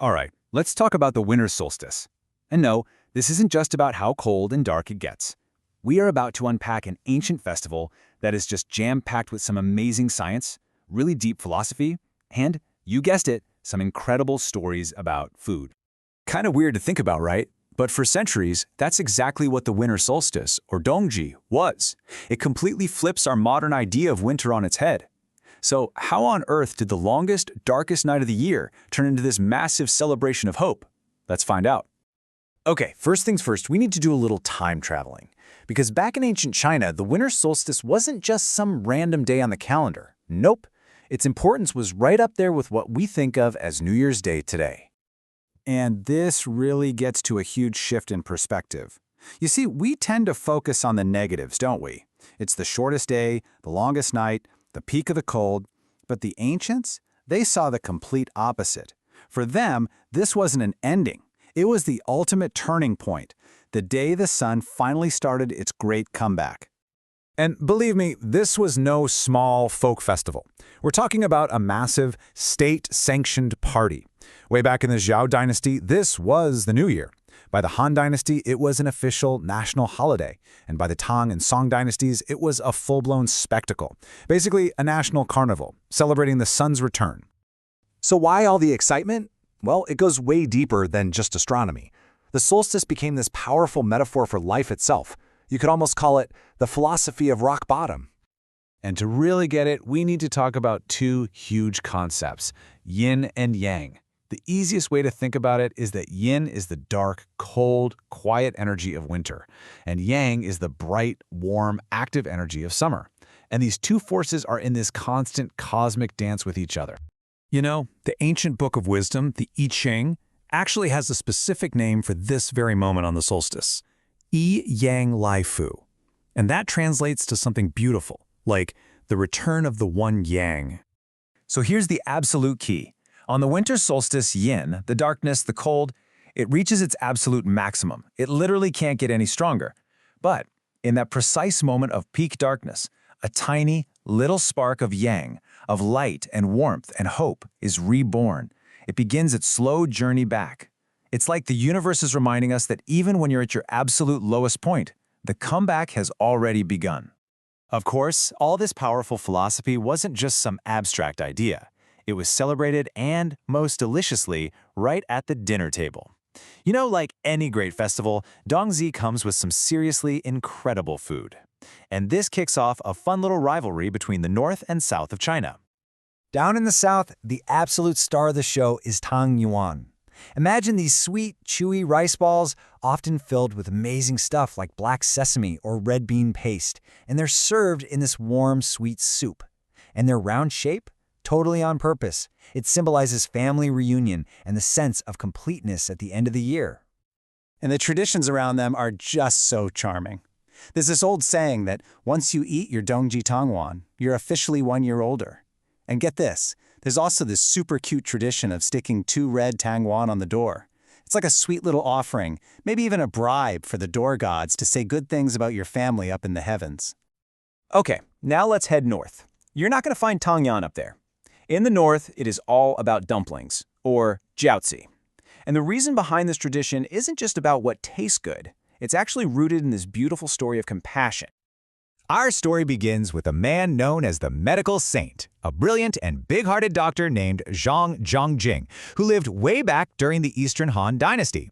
All right, let's talk about the winter solstice. And no, this isn't just about how cold and dark it gets. We are about to unpack an ancient festival that is just jam-packed with some amazing science, really deep philosophy, and, you guessed it, some incredible stories about food. Kind of weird to think about, right? But for centuries, that's exactly what the winter solstice, or Dongji, was. It completely flips our modern idea of winter on its head. So how on earth did the longest, darkest night of the year turn into this massive celebration of hope? Let's find out. Okay, first things first, we need to do a little time traveling. Because back in ancient China, the winter solstice wasn't just some random day on the calendar. Nope. Its importance was right up there with what we think of as New Year's Day today. And this really gets to a huge shift in perspective. You see, we tend to focus on the negatives, don't we? It's the shortest day, the longest night, the peak of the cold. But the ancients, they saw the complete opposite. For them, this wasn't an ending. It was the ultimate turning point, the day the sun finally started its great comeback. And believe me, this was no small folk festival. We're talking about a massive, state-sanctioned party. Way back in the Zhou dynasty, this was the New Year. By the Han dynasty, it was an official national holiday. And by the Tang and Song dynasties, it was a full-blown spectacle. Basically, a national carnival, celebrating the sun's return. So why all the excitement? Well, it goes way deeper than just astronomy. The solstice became this powerful metaphor for life itself. You could almost call it the philosophy of rock bottom. And to really get it, we need to talk about two huge concepts, yin and yang. The easiest way to think about it is that yin is the dark, cold, quiet energy of winter, and yang is the bright, warm, active energy of summer. And these two forces are in this constant cosmic dance with each other. You know, the ancient book of wisdom, the I Ching, actually has a specific name for this very moment on the solstice, Yi Yang Lai Fu. And that translates to something beautiful, like the return of the one yang. So here's the absolute key. On the winter solstice, yin, the darkness, the cold, it reaches its absolute maximum. It literally can't get any stronger. But in that precise moment of peak darkness, a tiny, little spark of yang, of light and warmth and hope, is reborn. It begins its slow journey back. It's like the universe is reminding us that even when you're at your absolute lowest point, the comeback has already begun. Of course, all this powerful philosophy wasn't just some abstract idea. It was celebrated and, most deliciously, right at the dinner table. You know, like any great festival, Dongji comes with some seriously incredible food. And this kicks off a fun little rivalry between the north and south of China. Down in the south, the absolute star of the show is Tang Yuan. Imagine these sweet, chewy rice balls, often filled with amazing stuff like black sesame or red bean paste, and they're served in this warm, sweet soup. And their round shape? Totally on purpose. It symbolizes family reunion and the sense of completeness at the end of the year. And the traditions around them are just so charming. There's this old saying that once you eat your Dongji Tangwan, you're officially 1 year older. And get this, there's also this super cute tradition of sticking 2 red tangwan on the door. It's like a sweet little offering, maybe even a bribe for the door gods to say good things about your family up in the heavens. Okay, now let's head north. You're not going to find Tangyan up there. In the north, it is all about dumplings, or jiaozi. And the reason behind this tradition isn't just about what tastes good. It's actually rooted in this beautiful story of compassion. Our story begins with a man known as the medical saint, a brilliant and big-hearted doctor named Zhang Zhangjing, who lived way back during the Eastern Han Dynasty.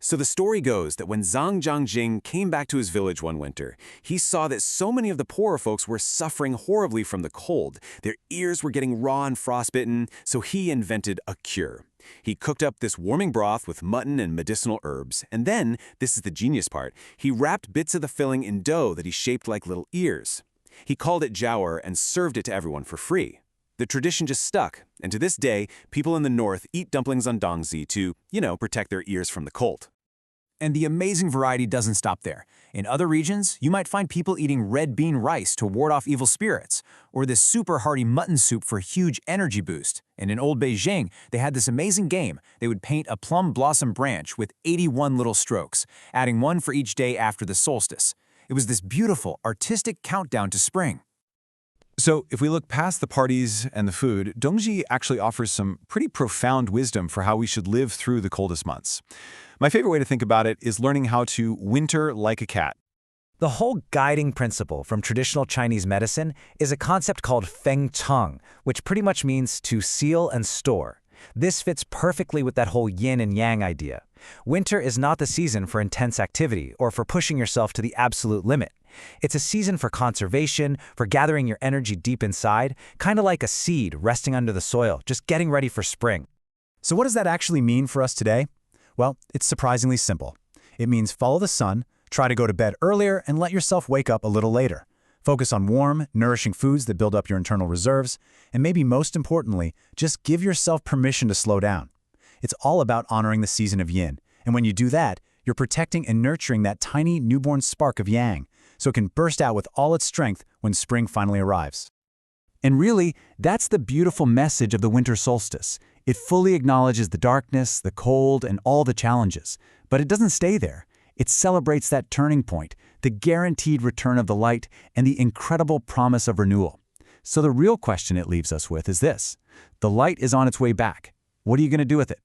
So the story goes that when Zhang Zhangjing came back to his village one winter, he saw that so many of the poorer folks were suffering horribly from the cold. Their ears were getting raw and frostbitten, so he invented a cure. He cooked up this warming broth with mutton and medicinal herbs, and then, this is the genius part, he wrapped bits of the filling in dough that he shaped like little ears. He called it jiaoer and served it to everyone for free. The tradition just stuck, and to this day, people in the north eat dumplings on Dongji to, protect their ears from the cold. And the amazing variety doesn't stop there. In other regions, you might find people eating red bean rice to ward off evil spirits, or this super hearty mutton soup for a huge energy boost. And in old Beijing, they had this amazing game. They would paint a plum blossom branch with 81 little strokes, adding one for each day after the solstice. It was this beautiful, artistic countdown to spring. So if we look past the parties and the food, Dongji actually offers some pretty profound wisdom for how we should live through the coldest months. My favorite way to think about it is learning how to winter like a cat. The whole guiding principle from traditional Chinese medicine is a concept called feng cheng, which pretty much means to seal and store. This fits perfectly with that whole yin and yang idea. Winter is not the season for intense activity or for pushing yourself to the absolute limit. It's a season for conservation, for gathering your energy deep inside, kind of like a seed resting under the soil, just getting ready for spring. So what does that actually mean for us today? Well, it's surprisingly simple. It means follow the sun, try to go to bed earlier, and let yourself wake up a little later. Focus on warm, nourishing foods that build up your internal reserves, and maybe most importantly, just give yourself permission to slow down. It's all about honoring the season of yin, and when you do that, you're protecting and nurturing that tiny newborn spark of yang, so it can burst out with all its strength when spring finally arrives. And really, that's the beautiful message of the winter solstice. It fully acknowledges the darkness, the cold, and all the challenges. But it doesn't stay there. It celebrates that turning point, the guaranteed return of the light, and the incredible promise of renewal. So the real question it leaves us with is this: the light is on its way back. What are you going to do with it?